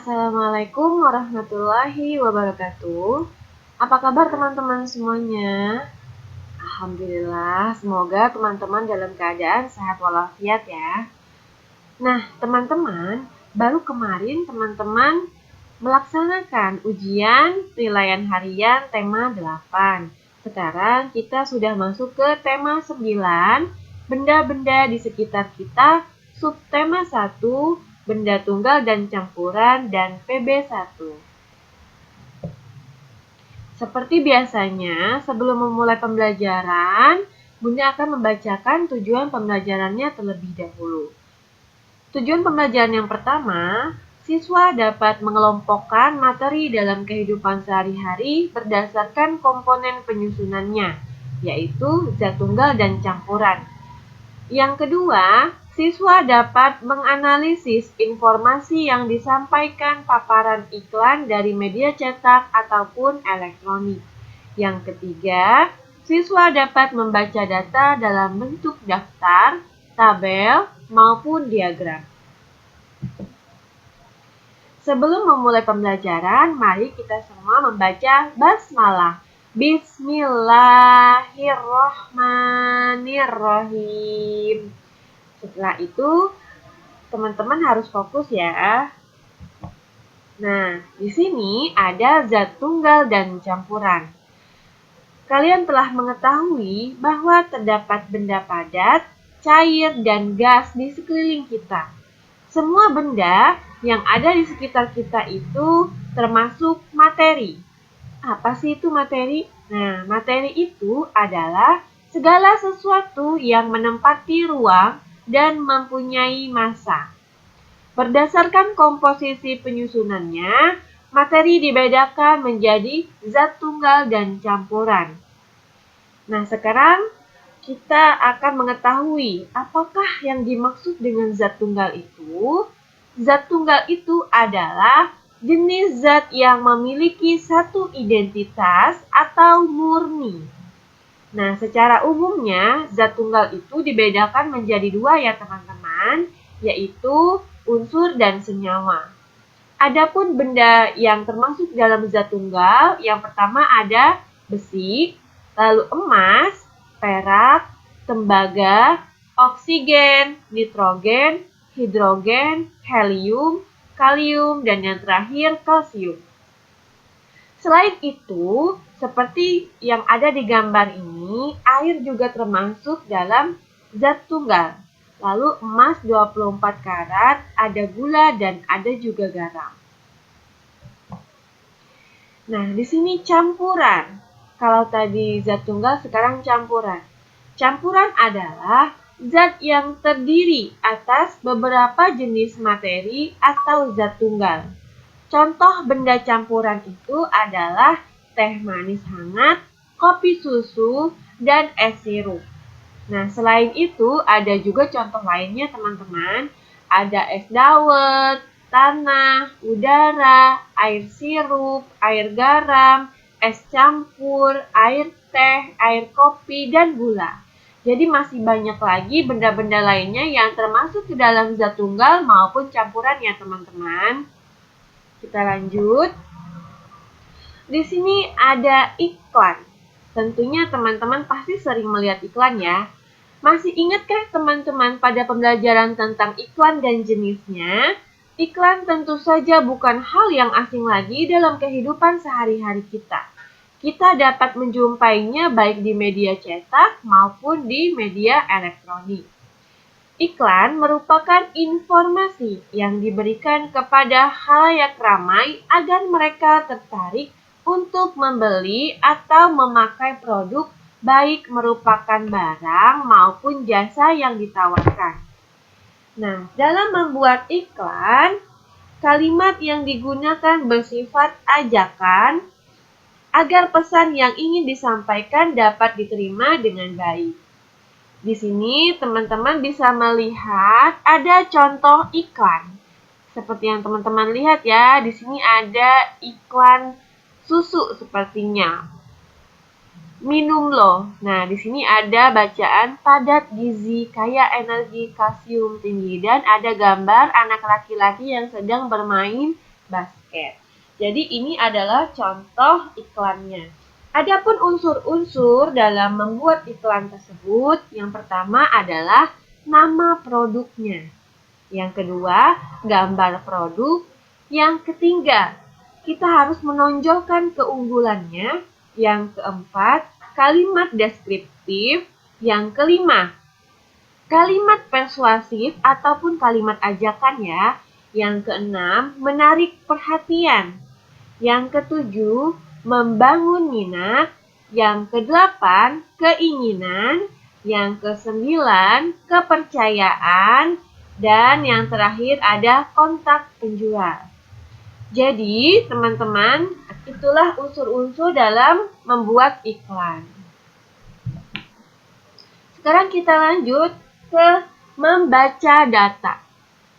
Assalamualaikum warahmatullahi wabarakatuh. Apa kabar teman-teman semuanya? Alhamdulillah, semoga teman-teman dalam keadaan sehat walafiat ya. Nah, teman-teman, baru kemarin teman-teman melaksanakan ujian penilaian harian tema 8. Sekarang kita sudah masuk ke tema 9, benda-benda di sekitar kita, subtema 1, benda tunggal dan campuran, dan PB1. Seperti biasanya, sebelum memulai pembelajaran, Bunda akan membacakan tujuan pembelajarannya terlebih dahulu. Tujuan pembelajaran yang pertama, siswa dapat mengelompokkan materi dalam kehidupan sehari-hari berdasarkan komponen penyusunannya, yaitu zat tunggal dan campuran. Yang kedua, siswa dapat menganalisis informasi yang disampaikan paparan iklan dari media cetak ataupun elektronik. Yang ketiga, siswa dapat membaca data dalam bentuk daftar, tabel, maupun diagram. Sebelum memulai pembelajaran, mari kita semua membaca basmalah. Bismillahirrohmanirrohim. Setelah itu, teman-teman harus fokus ya. Nah, di sini ada zat tunggal dan campuran. Kalian telah mengetahui bahwa terdapat benda padat, cair, dan gas di sekeliling kita. Semua benda yang ada di sekitar kita itu termasuk materi. Apa sih itu materi? Nah, materi itu adalah segala sesuatu yang menempati ruang dan mempunyai massa. Berdasarkan komposisi penyusunannya, materi dibedakan menjadi zat tunggal dan campuran. Nah, sekarang kita akan mengetahui apakah yang dimaksud dengan zat tunggal itu. Zat tunggal itu adalah jenis zat yang memiliki satu identitas atau murni. Nah, secara umumnya zat tunggal itu dibedakan menjadi dua ya teman-teman, yaitu unsur dan senyawa. Adapun benda yang termasuk dalam zat tunggal, yang pertama ada besi, lalu emas, perak, tembaga, oksigen, nitrogen, hidrogen, helium, kalium, dan yang terakhir kalsium. Selain itu, seperti yang ada di gambar ini, air juga termasuk dalam zat tunggal. Lalu emas 24 karat, ada gula, dan ada juga garam. Nah, di sini campuran. Kalau tadi zat tunggal, sekarang campuran. Campuran adalah zat yang terdiri atas beberapa jenis materi atau zat tunggal. Contoh benda campuran itu adalah teh manis hangat, kopi susu, dan es sirup. Nah, selain itu ada juga contoh lainnya teman-teman. Ada es dawet, tanah, udara, air sirup, air garam, es campur, air teh, air kopi, dan gula. Jadi masih banyak lagi benda-benda lainnya yang termasuk ke dalam zat tunggal maupun campuran ya teman-teman. Kita lanjut. Di sini ada iklan. Tentunya teman-teman pasti sering melihat iklan ya. Masih ingatkah teman-teman pada pembelajaran tentang iklan dan jenisnya? Iklan tentu saja bukan hal yang asing lagi dalam kehidupan sehari-hari kita. Kita dapat menjumpainya baik di media cetak maupun di media elektronik. Iklan merupakan informasi yang diberikan kepada khalayak ramai agar mereka tertarik untuk membeli atau memakai produk baik merupakan barang maupun jasa yang ditawarkan. Nah, dalam membuat iklan, kalimat yang digunakan bersifat ajakan agar pesan yang ingin disampaikan dapat diterima dengan baik. Di sini teman-teman bisa melihat ada contoh iklan. Seperti yang teman-teman lihat ya, di sini ada iklan susu sepertinya. Minum loh. Nah, di sini ada bacaan padat gizi, kaya energi, kalsium tinggi, dan ada gambar anak laki-laki yang sedang bermain basket. Jadi ini adalah contoh iklannya. Adapun unsur-unsur dalam membuat iklan tersebut, yang pertama adalah nama produknya. Yang kedua, gambar produk. Yang ketiga, kita harus menonjolkan keunggulannya. Yang keempat, kalimat deskriptif. Yang kelima, kalimat persuasif ataupun kalimat ajakan ya. Yang keenam, menarik perhatian. Yang ketujuh, membangun minat. Yang kedelapan, keinginan. Yang kesembilan, kepercayaan. Dan yang terakhir ada kontak penjual. Jadi, teman-teman, itulah unsur-unsur dalam membuat iklan. Sekarang kita lanjut ke membaca data.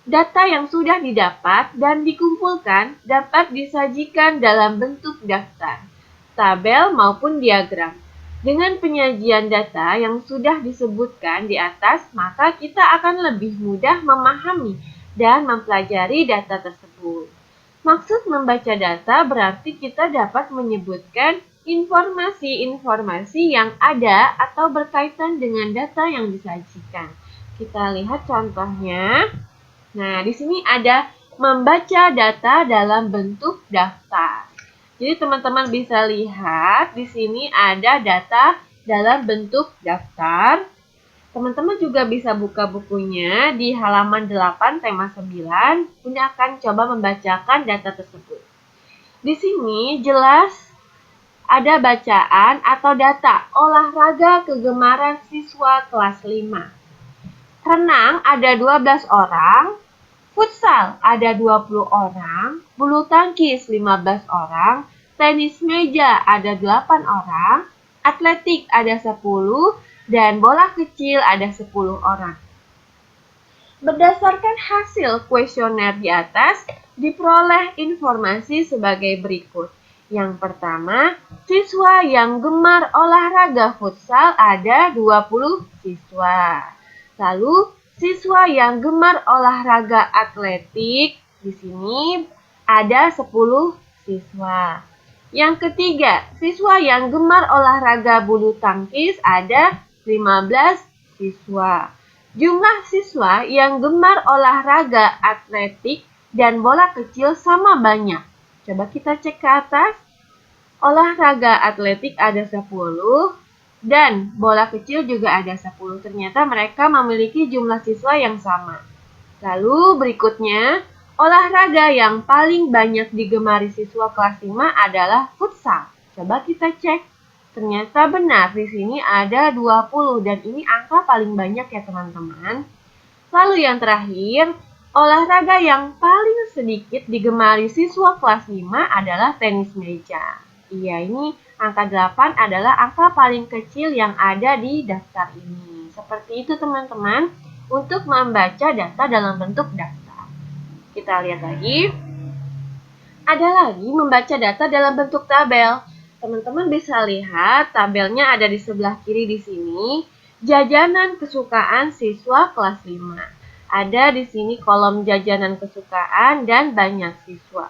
Data yang sudah didapat dan dikumpulkan dapat disajikan dalam bentuk daftar, tabel maupun diagram. Dengan penyajian data yang sudah disebutkan di atas, maka kita akan lebih mudah memahami dan mempelajari data tersebut. Maksud membaca data berarti kita dapat menyebutkan informasi-informasi yang ada atau berkaitan dengan data yang disajikan. Kita lihat contohnya. Nah, di sini ada membaca data dalam bentuk daftar. Jadi teman-teman bisa lihat di sini ada data dalam bentuk daftar. Teman-teman juga bisa buka bukunya di halaman 8 tema 9. Bunda akan coba membacakan data tersebut. Di sini jelas ada bacaan atau data olahraga kegemaran siswa kelas 5. Renang ada 12 orang. Futsal ada 20 orang, bulu tangkis 15 orang, tenis meja ada 8 orang, atletik ada 10, dan bola kecil ada 10 orang. Berdasarkan hasil kuesioner di atas, diperoleh informasi sebagai berikut. Yang pertama, siswa yang gemar olahraga futsal ada 20 siswa. Lalu, siswa yang gemar olahraga atletik, di sini ada 10 siswa. Yang ketiga, siswa yang gemar olahraga bulu tangkis ada 15 siswa. Jumlah siswa yang gemar olahraga atletik dan bola kecil sama banyak. Coba kita cek ke atas. Olahraga atletik ada 10. Dan bola kecil juga ada 10. Ternyata mereka memiliki jumlah siswa yang sama. Lalu berikutnya, olahraga yang paling banyak digemari siswa kelas 5 adalah futsal. Coba kita cek. Ternyata benar, di sini ada 20 dan ini angka paling banyak ya teman-teman. Lalu yang terakhir, olahraga yang paling sedikit digemari siswa kelas 5 adalah tenis meja. Iya, ini angka 8 adalah angka paling kecil yang ada di daftar ini. Seperti itu teman-teman, untuk membaca data dalam bentuk daftar. Kita lihat lagi. Ada lagi membaca data dalam bentuk tabel. Teman-teman bisa lihat tabelnya ada di sebelah kiri di sini. Jajanan kesukaan siswa kelas 5. Ada di sini kolom jajanan kesukaan dan banyak siswa.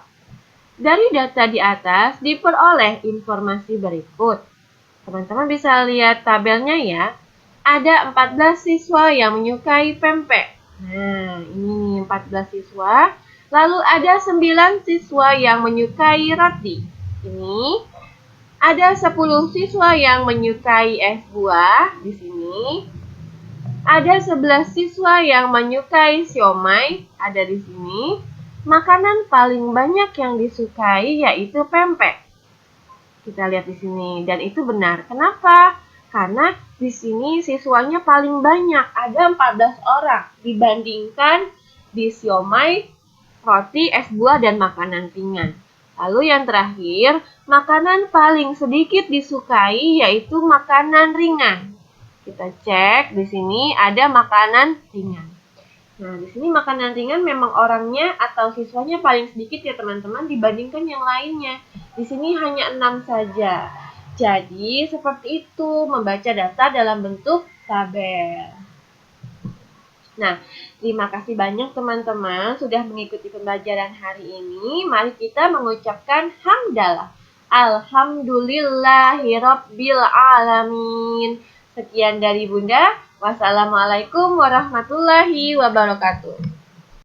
Dari data di atas diperoleh informasi berikut. Teman-teman bisa lihat tabelnya ya. Ada 14 siswa yang menyukai pempek. Nah, ini 14 siswa. Lalu ada 9 siswa yang menyukai roti. Ini ada 10 siswa yang menyukai es buah di sini. Ada 11 siswa yang menyukai siomay, ada di sini. Makanan paling banyak yang disukai yaitu pempek. Kita lihat di sini dan itu benar. Kenapa? Karena di sini siswanya paling banyak, ada 14 orang dibandingkan di siomay, roti, es buah dan makanan ringan. Lalu yang terakhir, makanan paling sedikit disukai yaitu makanan ringan. Kita cek di sini ada makanan ringan. Nah, di sini makanan ringan memang orangnya atau siswanya paling sedikit ya teman-teman dibandingkan yang lainnya. Di sini hanya 6 saja. Jadi, seperti itu membaca data dalam bentuk tabel. Nah, terima kasih banyak teman-teman sudah mengikuti pembelajaran hari ini. Mari kita mengucapkan hamdalah. Alhamdulillahirabbil alamin. Sekian dari Bunda. Wassalamualaikum warahmatullahi wabarakatuh.